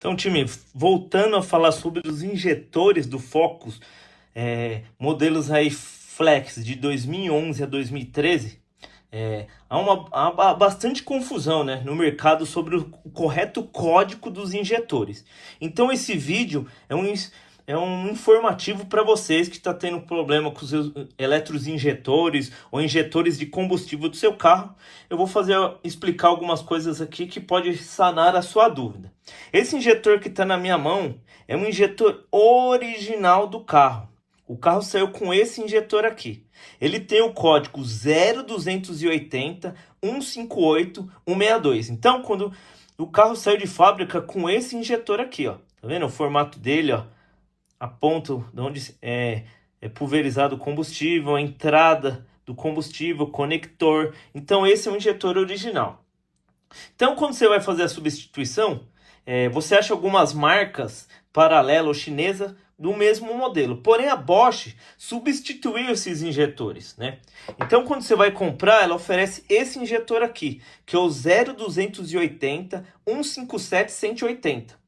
Então, time, voltando a falar sobre os injetores do Focus, modelos aí Flex de 2011 a 2013, há bastante confusão, né, no mercado sobre o correto código dos injetores. Então, esse vídeo é um informativo para vocês que estão tendo problema com os eletroinjetores ou injetores de combustível do seu carro. Eu vou explicar algumas coisas aqui que pode sanar a sua dúvida. Esse injetor que está na minha mão é um injetor original do carro. O carro saiu com esse injetor aqui. Ele tem o código 0280 158 162. Então, quando o carro saiu de fábrica com esse injetor aqui, ó, tá vendo o formato dele, ó? A ponta de onde é pulverizado o combustível, a entrada do combustível, conector. Então, esse é um injetor original. Então, quando você vai fazer a substituição, você acha algumas marcas paralelas ou chinesas do mesmo modelo. Porém, a Bosch substituiu esses injetores, né? Então, quando você vai comprar, ela oferece esse injetor aqui, que é o 0280 157 180.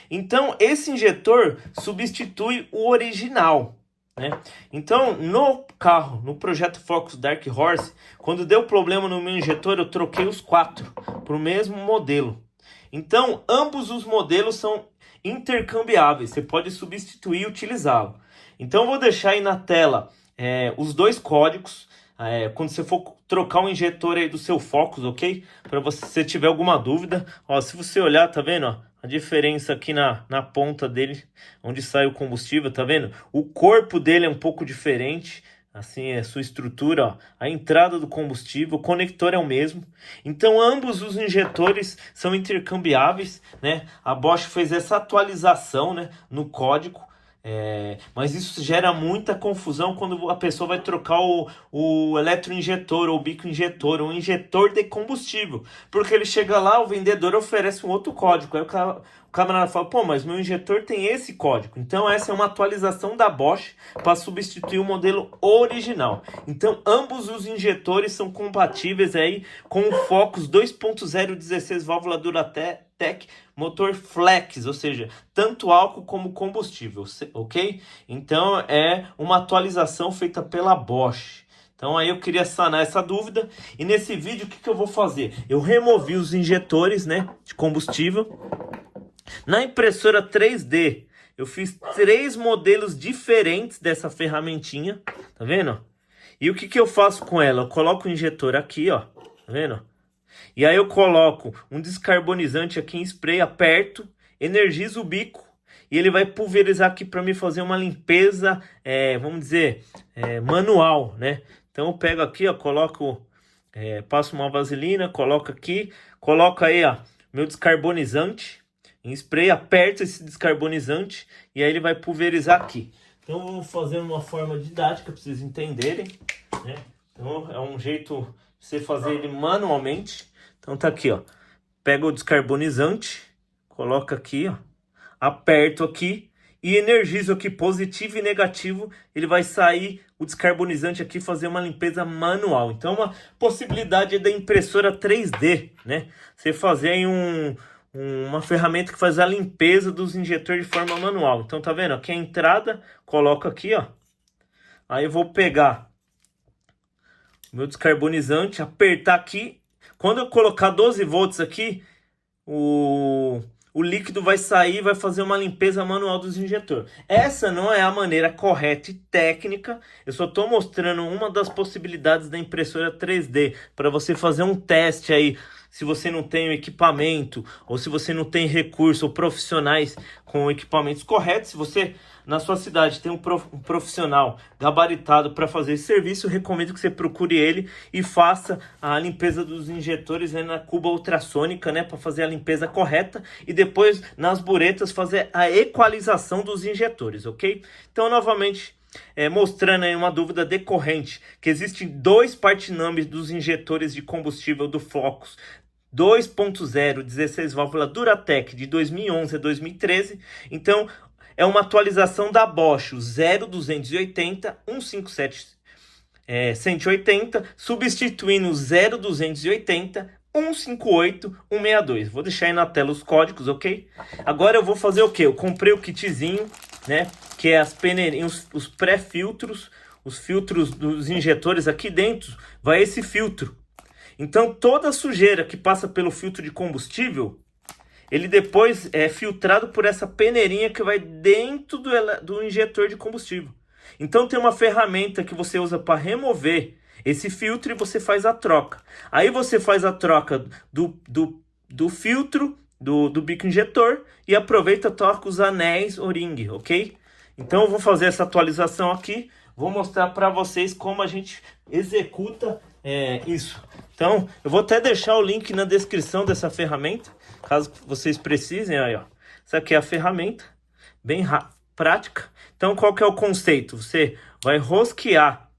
Então, esse injetor substitui o original, né? Então, no carro, no projeto Focus Dark Horse, quando deu problema no meu injetor, eu troquei os 4 para o mesmo modelo. Então, ambos os modelos são intercambiáveis, você pode substituir e utilizá-lo. Então, eu vou deixar aí na tela os dois códigos, quando você for trocar o injetor aí do seu Focus, ok? Para você, se tiver alguma dúvida, ó, se você olhar, tá vendo, ó? A diferença aqui na ponta dele, onde sai o combustível, tá vendo? O corpo dele é um pouco diferente, assim é sua estrutura, ó. A entrada do combustível, o conector é o mesmo. Então ambos os injetores são intercambiáveis, né? A Bosch fez essa atualização, né, no código. Mas isso gera muita confusão quando a pessoa vai trocar o eletroinjetor ou o bico injetor, um injetor de combustível, porque ele chega lá, o vendedor oferece um outro código, aí o camarada fala, pô, mas meu injetor tem esse código. Então essa é uma atualização da Bosch para substituir o modelo original. Então ambos os injetores são compatíveis aí com o Focus 2.0 16 válvula Duratec motor flex, ou seja, tanto álcool como combustível, ok? Então é uma atualização feita pela Bosch. Então aí eu queria sanar essa dúvida. E nesse vídeo o que eu vou fazer? Eu removi os injetores, né, de combustível. Na impressora 3D eu fiz 3 modelos diferentes dessa ferramentinha, tá vendo? E o que eu faço com ela? Eu coloco o injetor aqui, ó, tá vendo? E aí eu coloco um descarbonizante aqui em spray, aperto, energizo o bico e ele vai pulverizar aqui para mim fazer uma limpeza, vamos dizer, manual, né? Então eu pego aqui, ó, coloco, passo uma vaselina, coloco aqui, coloco aí, ó, meu descarbonizante em spray, aperto esse descarbonizante e aí ele vai pulverizar aqui. Então eu vou fazer uma forma didática para vocês entenderem, né? Então é um jeito de você fazer ele manualmente. Então tá aqui, ó. Pega o descarbonizante, coloca aqui, ó. Aperto aqui e energizo aqui positivo e negativo. Ele vai sair o descarbonizante aqui fazer uma limpeza manual. Então uma possibilidade da impressora 3D, né? Você fazer aí uma ferramenta que faz a limpeza dos injetores de forma manual. Então tá vendo? Aqui a entrada, coloco aqui, ó. Aí eu vou pegar meu descarbonizante, apertar aqui. Quando eu colocar 12 volts aqui, o líquido vai sair e vai fazer uma limpeza manual dos injetores. Essa não é a maneira correta e técnica. Eu só estou mostrando uma das possibilidades da impressora 3D para você fazer um teste aí. Se você não tem o equipamento ou se você não tem recurso ou profissionais com equipamentos corretos, se você na sua cidade tem um profissional gabaritado para fazer esse serviço, eu recomendo que você procure ele e faça a limpeza dos injetores na cuba ultrassônica, né, para fazer a limpeza correta e depois nas buretas fazer a equalização dos injetores, ok? Então, novamente, mostrando aí uma dúvida decorrente, que existem 2 part numbers dos injetores de combustível do Focus 2.0 16 válvula Duratec de 2011 a 2013. Então é uma atualização da Bosch, o 0280 157 180, substituindo o 0280 158162. Vou deixar aí na tela os códigos, ok? Agora eu vou fazer o que? Eu comprei o kitzinho, né? Que é as peneirinhas, os pré-filtros, os filtros dos injetores. Aqui dentro vai esse filtro. Então toda a sujeira que passa pelo filtro de combustível, ele depois é filtrado por essa peneirinha que vai dentro do injetor de combustível. Então tem uma ferramenta que você usa para remover esse filtro e você faz a troca. Aí você faz a troca do filtro, do bico injetor e aproveita e troca os anéis O-ring, ok? Então eu vou fazer essa atualização aqui, vou mostrar para vocês como a gente executa isso. Então eu vou até deixar o link na descrição dessa ferramenta, caso vocês precisem. Aí, ó. Essa aqui é a ferramenta, bem prática. Então qual que é o conceito? Você vai rosquear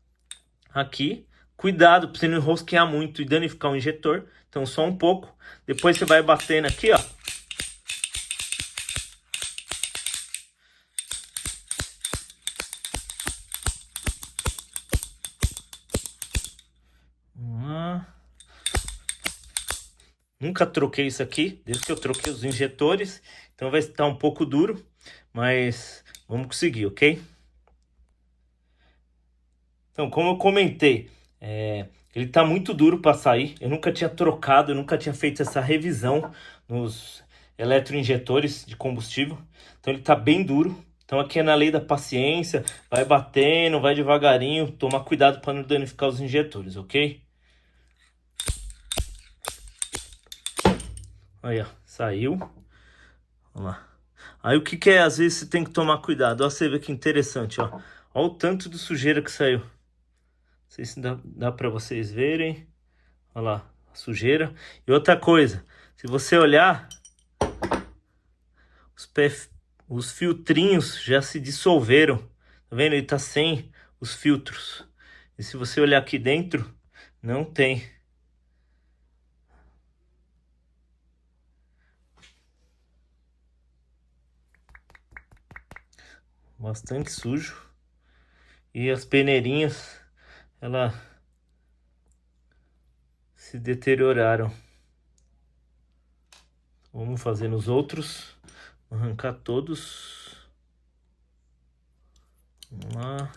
aqui, cuidado para você não enrosquear muito e danificar o injetor, então só um pouco. Depois você vai batendo aqui, ó. Nunca troquei isso aqui, desde que eu troquei os injetores, então vai estar um pouco duro, mas vamos conseguir, ok? Então, como eu comentei, ele está muito duro para sair. Eu nunca tinha trocado, eu nunca tinha feito essa revisão nos eletroinjetores de combustível. Então ele está bem duro. Então aqui é na lei da paciência, vai batendo, vai devagarinho, toma cuidado para não danificar os injetores, ok? Aí, ó, saiu. Vamos lá. Aí o que que é? Às vezes você tem que tomar cuidado. Ó, você vê que interessante, ó. Ó o tanto de sujeira que saiu. Não sei se dá para vocês verem. Olha lá, a sujeira. E outra coisa, se você olhar, os filtrinhos já se dissolveram. Tá vendo? Ele tá sem os filtros. E se você olhar aqui dentro, não tem. Bastante sujo. E as peneirinhas, ela se deterioraram. Vamos fazer nos outros. Arrancar todos. Vamos lá.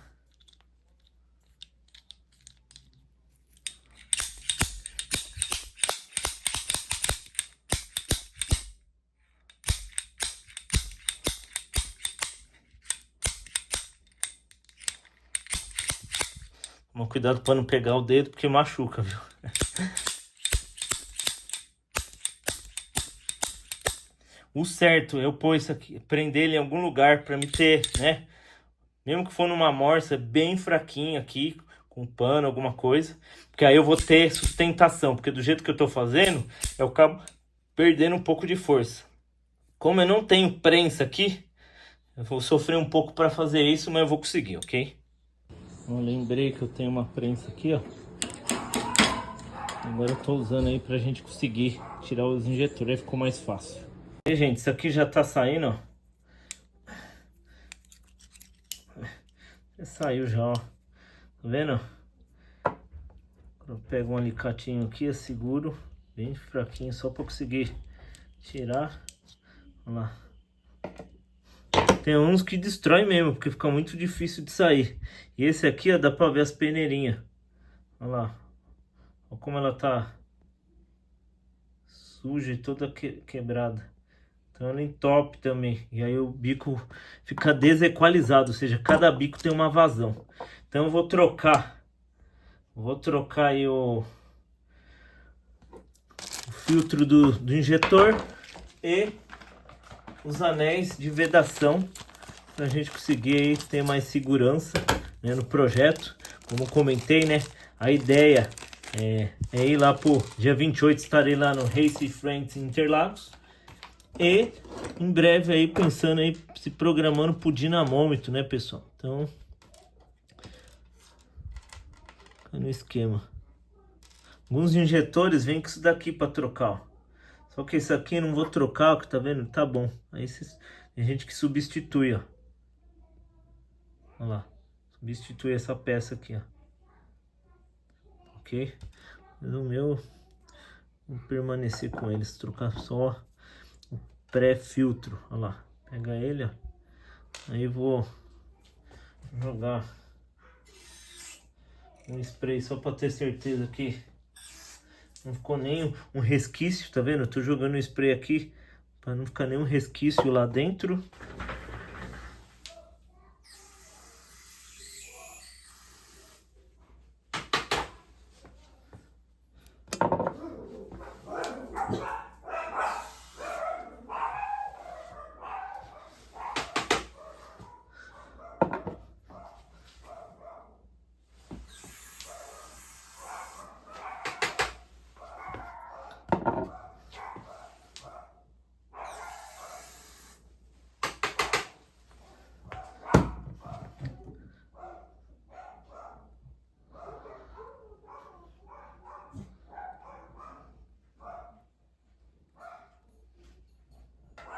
Toma cuidado para não pegar o dedo, porque machuca, viu? O certo é eu pôr isso aqui, prender ele em algum lugar para me ter, né? Mesmo que for numa morsa bem fraquinha aqui, com pano, alguma coisa. Porque aí eu vou ter sustentação. Porque do jeito que eu tô fazendo, eu acabo perdendo um pouco de força. Como eu não tenho prensa aqui, eu vou sofrer um pouco para fazer isso, mas eu vou conseguir, ok? Eu lembrei que eu tenho uma prensa aqui, ó. Agora eu tô usando aí pra gente conseguir tirar os injetores, aí ficou mais fácil. E, gente, isso aqui já tá saindo, ó. Já saiu já, ó. Tá vendo? Eu pego um alicatinho aqui, eu seguro bem fraquinho só para conseguir tirar. Olha lá. Tem uns que destrói mesmo, porque fica muito difícil de sair. E esse aqui, ó, dá para ver as peneirinhas. Olha lá. Olha como ela tá suja e toda quebrada. Então ela entope também. E aí o bico fica desequalizado, ou seja, cada bico tem uma vazão. Então eu vou trocar. Vou trocar aí o filtro do injetor e os anéis de vedação para a gente conseguir aí ter mais segurança, né, no projeto. Como comentei, né, a ideia é ir lá pro dia 28, estarei lá no Race Friends Interlagos e em breve aí pensando aí, se programando pro dinamômetro, né, pessoal? Então, no esquema. Alguns injetores vêm com isso daqui para trocar, ó. Só que esse aqui eu não vou trocar, ó, que tá vendo? Tá bom. Aí tem gente que substitui, ó. Olha lá. Substitui essa peça aqui, ó. Ok? Mas o meu Vou permanecer com eles, trocar só o pré-filtro. Olha lá, pega ele, ó. Aí vou jogar um spray só para ter certeza que não ficou nem um resquício, tá vendo? Eu tô jogando um spray aqui para não ficar nenhum resquício lá dentro.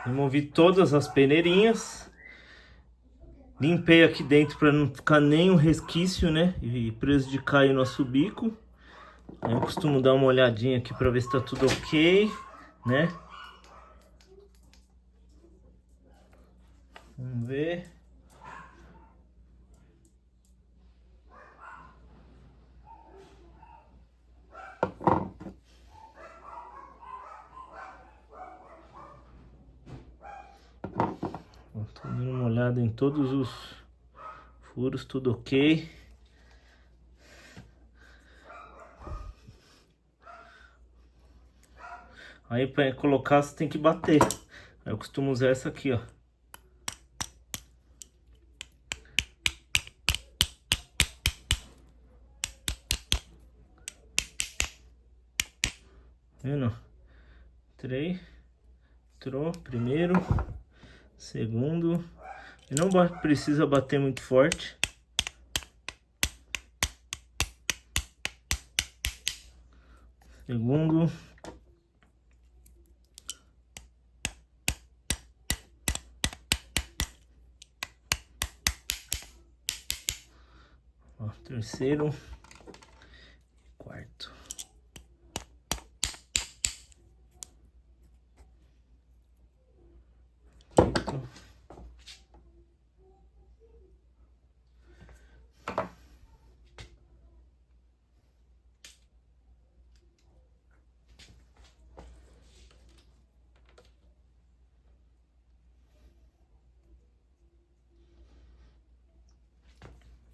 Removi todas as peneirinhas. Limpei aqui dentro para não ficar nenhum resquício, né? E prejudicar aí o nosso bico. Eu costumo dar uma olhadinha aqui para ver se tá tudo ok, né? Vamos ver. Tô dando uma olhada em todos os furos, tudo ok. Aí para colocar você tem que bater. Aí eu costumo usar essa aqui, ó. Vendo? Entrou primeiro, segundo. E não precisa bater muito forte. Segundo. Ó, terceiro. Quarto. Quinto.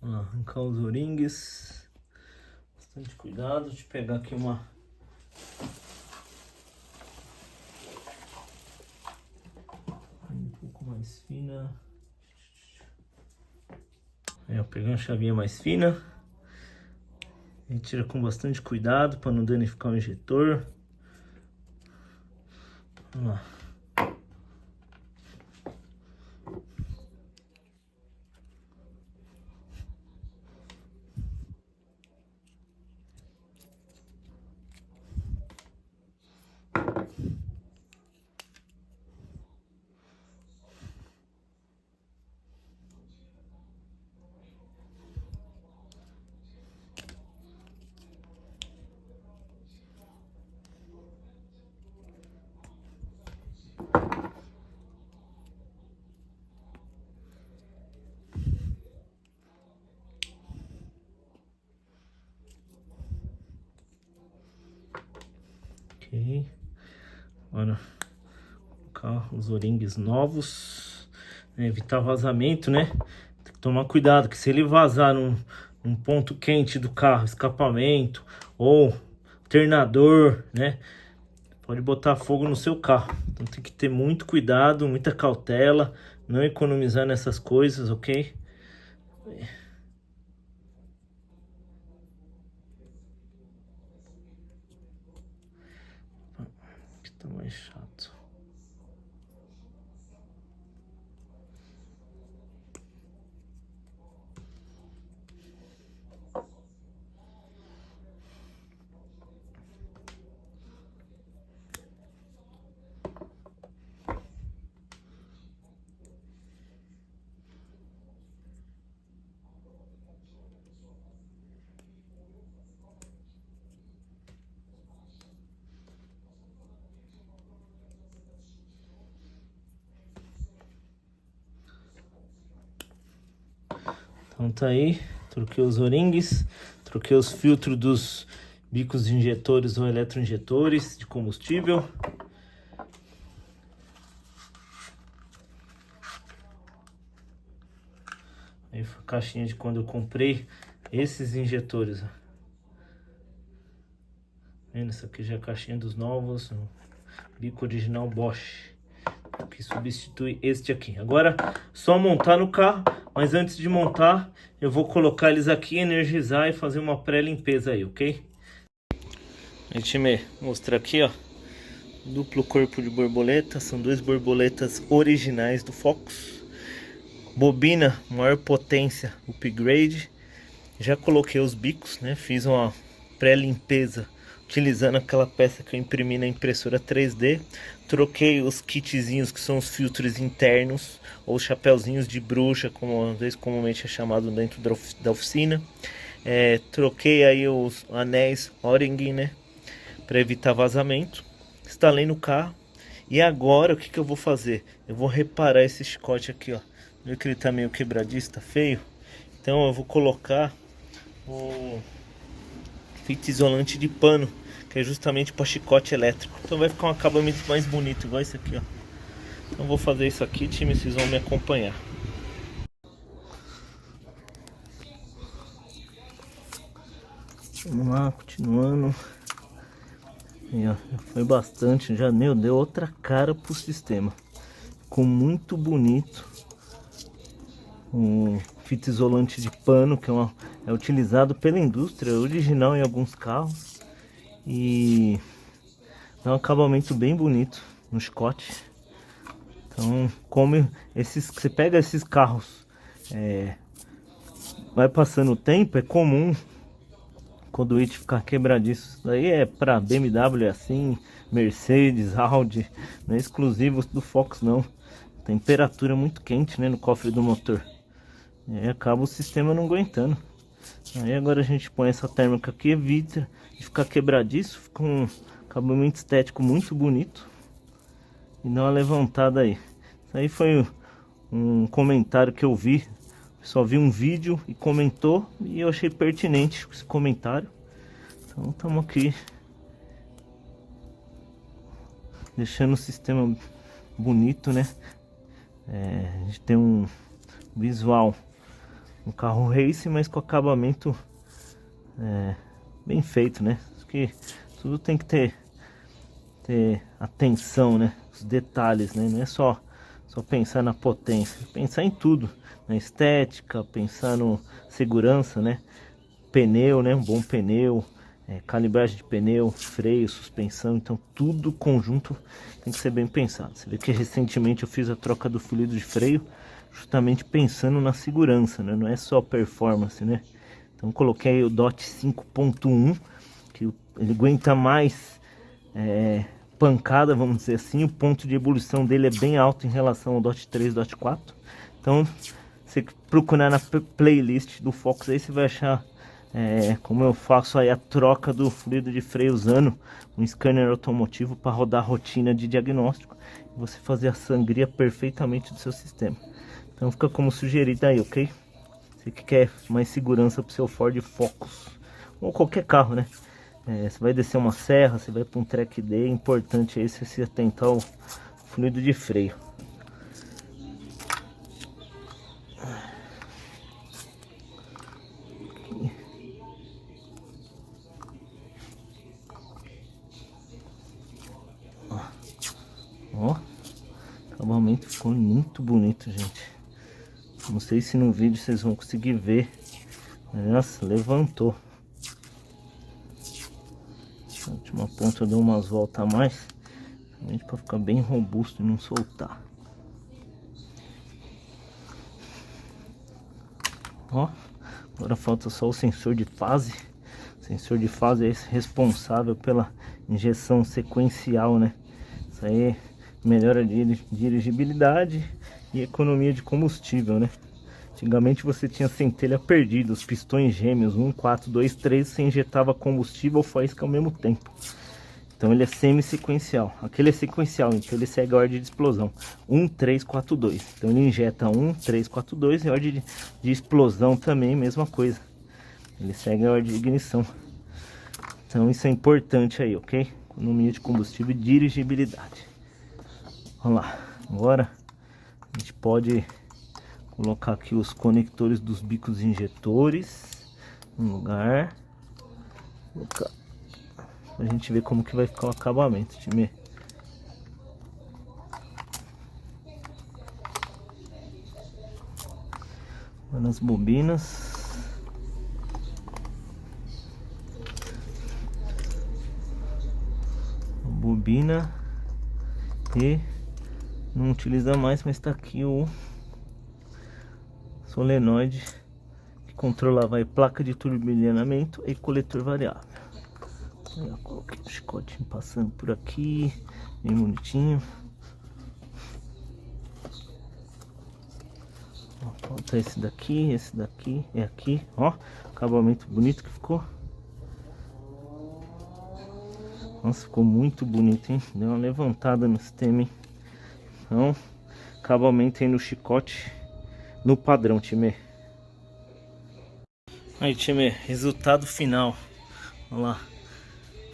Vamos lá, arrancar os oringues. Bastante cuidado. Deixa eu pegar aqui uma um pouco mais fina. Aí eu peguei uma chavinha mais fina. A gente tira com bastante cuidado para não danificar o injetor. Vamos lá. Ok. Agora colocar os oringues novos. Evitar vazamento, né? Tem que tomar cuidado, que se ele vazar num ponto quente do carro, escapamento ou alternador, né? Pode botar fogo no seu carro. Então tem que ter muito cuidado, muita cautela, não economizar nessas coisas, ok? Aqui tá mais chato. Então tá aí, troquei os O-rings, troquei os filtros dos bicos injetores ou eletroinjetores de combustível. Aí foi a caixinha de quando eu comprei esses injetores, ó. Vendo? Essa aqui já é a caixinha dos novos, bico original Bosch, que substitui este aqui. Agora só montar no carro, mas antes de montar eu vou colocar eles aqui, energizar e fazer uma pré-limpeza aí, ok? A gente mostrar aqui, ó, duplo corpo de borboleta, são 2 borboletas originais do Focus. Bobina maior potência, upgrade. Já coloquei os bicos, né? Fiz uma pré-limpeza utilizando aquela peça que eu imprimi na impressora 3D. Troquei os kitzinhos que são os filtros internos, ou chapéuzinhos de bruxa, como às vezes comumente é chamado dentro da oficina. Troquei aí os anéis O-ring, né, para evitar vazamento. Instalei no carro. E agora o que eu vou fazer? Eu vou reparar esse chicote aqui, ó. Viu que ele tá meio quebradiço, tá feio? Então eu vou colocar o fita isolante de pano, que é justamente para chicote elétrico. Então vai ficar um acabamento mais bonito, igual esse aqui, ó. Então vou fazer isso aqui, time, vocês vão me acompanhar. Vamos lá, continuando. E, ó, foi bastante, já deu outra cara pro sistema. Ficou muito bonito. Um fita isolante de pano, que é utilizado pela indústria, original em alguns carros. E dá um acabamento bem bonito no chicote. Então, como você pega esses carros, vai passando o tempo, é comum quando o it ficar quebradiço. Isso daí é para BMW, é assim, Mercedes, Audi, não é exclusivo do Focus não. Temperatura muito quente, né, no cofre do motor. E aí acaba o sistema não aguentando. Aí agora a gente põe essa térmica aqui, evita de ficar quebradiço, fica um acabamento estético muito bonito. E dá uma levantada aí. Isso aí foi um comentário que eu vi. Só vi um vídeo e comentou, e eu achei pertinente esse comentário. Então estamos aqui deixando o sistema bonito, né? A gente tem um visual, um carro race, mas com acabamento bem feito, né? Acho que tudo tem que ter atenção, né? Os detalhes, né? Não é só pensar na potência, pensar em tudo, na estética, pensar no segurança, né? Pneu, né? Um bom pneu, calibragem de pneu, freio, suspensão, então tudo conjunto tem que ser bem pensado. Você vê que recentemente eu fiz a troca do fluido de freio, justamente pensando na segurança, né? Não é só performance, né? Então coloquei o DOT 5.1, que ele aguenta mais pancada, vamos dizer assim. O ponto de ebulição dele é bem alto em relação ao DOT 3, DOT 4. Então, você procurar na playlist do Focus aí, você vai achar como eu faço aí a troca do fluido de freio usando um scanner automotivo para rodar a rotina de diagnóstico e você fazer a sangria perfeitamente do seu sistema. Então fica como sugerido aí, ok? Você que quer mais segurança para o seu Ford Focus ou qualquer carro, né? Você vai descer uma serra, você vai para um track day, importante aí você se atentar ao fluido de freio. Ó, o acabamento ficou muito bonito, gente. Não sei se no vídeo vocês vão conseguir ver. Nossa, levantou. A última ponta eu dou umas voltas a mais, para ficar bem robusto e não soltar. Ó, agora falta só o sensor de fase. O sensor de fase é esse responsável pela injeção sequencial, né? Isso aí melhora a dirigibilidade e economia de combustível, né? Antigamente você tinha centelha perdida, os pistões gêmeos 1, 4, 2, 3, você injetava combustível ou faísca ao mesmo tempo. Então ele é semi-sequencial. Aquele é sequencial, então ele segue a ordem de explosão 1, 3, 4, 2. Então ele injeta 1, 3, 4, 2 e a ordem de explosão também, mesma coisa. Ele segue a ordem de ignição. Então isso é importante aí, ok? Economia de combustível e dirigibilidade. Vamos lá. Agora a gente pode colocar aqui os conectores dos bicos injetores no lugar. Colocar. Pra gente ver como que vai ficar o acabamento, time. Agora as bobinas. Bobina. E não utiliza mais, mas tá aqui o solenoide que controlava a placa de turbilhonamento e coletor variável. Eu coloquei o chicotinho passando por aqui, bem bonitinho. Ó, falta esse daqui é aqui, ó, acabamento bonito que ficou. Nossa, ficou muito bonito, hein? Deu uma levantada no sistema, hein? Então, acabamento aí no chicote, no padrão, time. Aí, time, resultado final. Olha lá.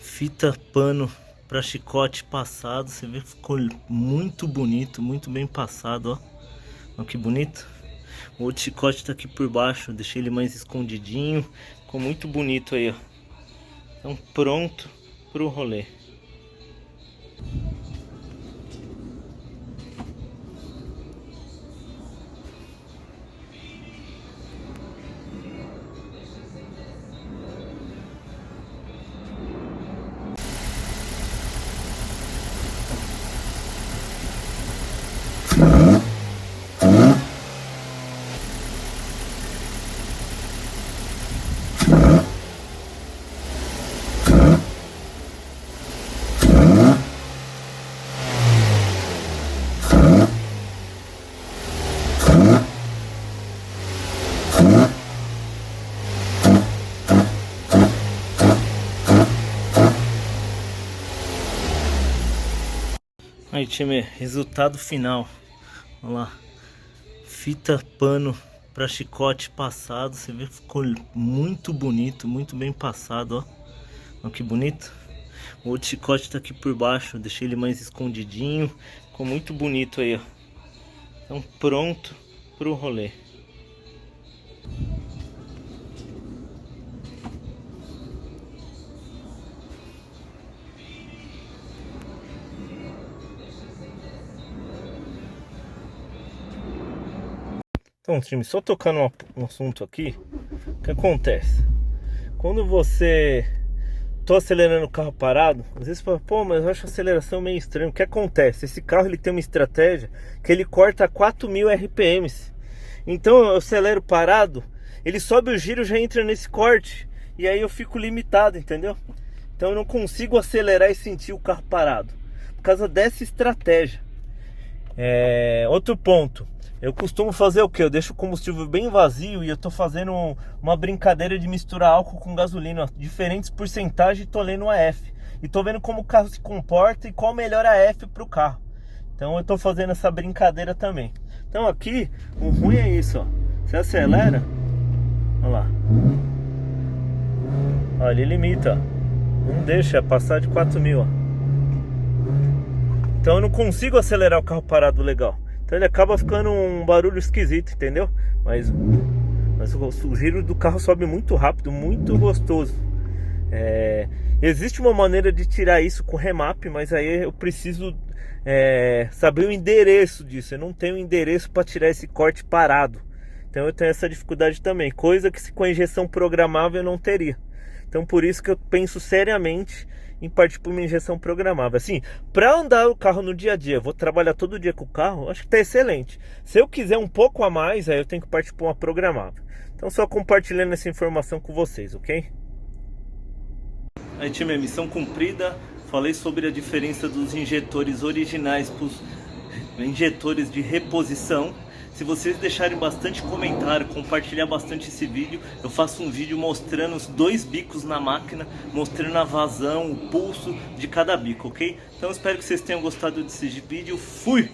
Fita pano para chicote passado. Você vê que ficou muito bonito, muito bem passado, ó. Olha que bonito. O outro chicote tá aqui por baixo. Deixei ele mais escondidinho. Ficou muito bonito aí, ó. Então, pronto pro rolê. Aí, time, resultado final. Olha lá. Fita pano para chicote passado. Você vê que ficou muito bonito, muito bem passado, ó. Olha que bonito. O outro chicote tá aqui por baixo. Deixei ele mais escondidinho. Ficou muito bonito aí, ó. Então, pronto pro rolê. Então, time, só tocando um assunto aqui, o que acontece? Quando você tô acelerando o carro parado, às vezes você fala, pô, mas eu acho a aceleração meio estranha. O que acontece? Esse carro ele tem uma estratégia que ele corta a 4.000 RPMs. Então eu acelero parado, ele sobe o giro, já entra nesse corte, e aí eu fico limitado, entendeu? Então eu não consigo acelerar e sentir o carro parado, por causa dessa estratégia. Outro ponto. Eu costumo fazer o que? Eu deixo o combustível bem vazio e eu tô fazendo uma brincadeira de misturar álcool com gasolina, ó, diferentes porcentagens, e tô lendo a AF. E tô vendo como o carro se comporta e qual melhor AF pro carro. Então eu tô fazendo essa brincadeira também. Então aqui, o ruim é isso, ó. Você acelera, olha lá. Olha, ele limita, ó. Não deixa passar de 4.000, ó. Então eu não consigo acelerar o carro parado legal. Então ele acaba ficando um barulho esquisito, entendeu? Mas o giro do carro sobe muito rápido, muito gostoso. Existe uma maneira de tirar isso com remap, mas aí eu preciso saber o endereço disso. Eu não tenho endereço para tirar esse corte parado. Então eu tenho essa dificuldade também. Coisa que com a injeção programável eu não teria. Então por isso que eu penso seriamente em partir para uma injeção programável. Assim, para andar o carro no dia a dia, eu vou trabalhar todo dia com o carro, acho que tá excelente. Se eu quiser um pouco a mais, aí eu tenho que partir para uma programável. Então só compartilhando essa informação com vocês, ok? Aí, time, missão cumprida. Falei sobre a diferença dos injetores originais para os injetores de reposição. Se vocês deixarem bastante comentário, compartilhar bastante esse vídeo, eu faço um vídeo mostrando os 2 bicos na máquina, mostrando a vazão, o pulso de cada bico, ok? Então espero que vocês tenham gostado desse vídeo. Fui!